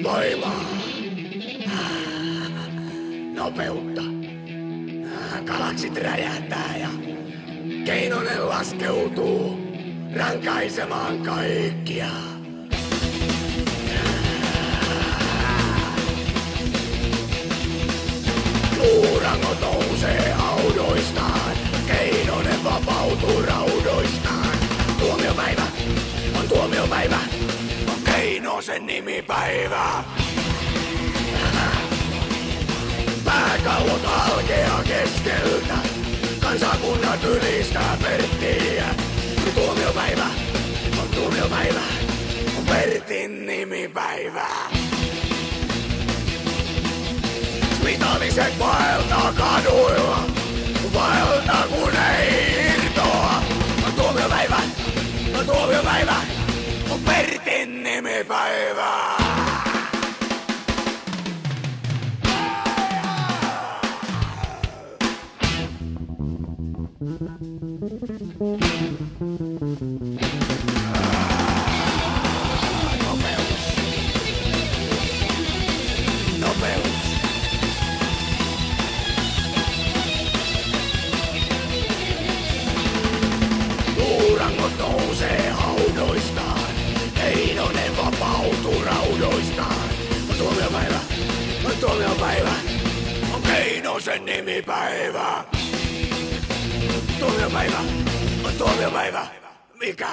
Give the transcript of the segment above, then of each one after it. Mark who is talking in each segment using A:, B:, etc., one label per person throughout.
A: Voimaa. Nopeutta. Galaksit räjähtää ja Keinonen laskeutuu rankaisemaan kaikkia. Luurango nousee haudoistaan, Keinonen vapautuu raudoistaan. Tuomiopäivä on tuomiopäivä, on Keinosen nimipäivä. Pääkallot halkeaa keskeltä, kansakunnat ylistää Perttiä. Tuomiopäivä on Pertin nimipäivä. Vitalliset vaeltaa kaduilla, vaeltaa kun ei irtoa. Tuomiopäivä on Pertin nimipäivä. Nopeus. Luurangot nousee haudoistaan, Keinonen vapautuu raudoistaan. On tuomiopäivä, on Keinosen nimipäivä. Tuomiopäivä, mikä?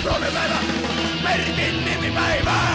A: Tuomiopäivä, Pertin nimipäivä!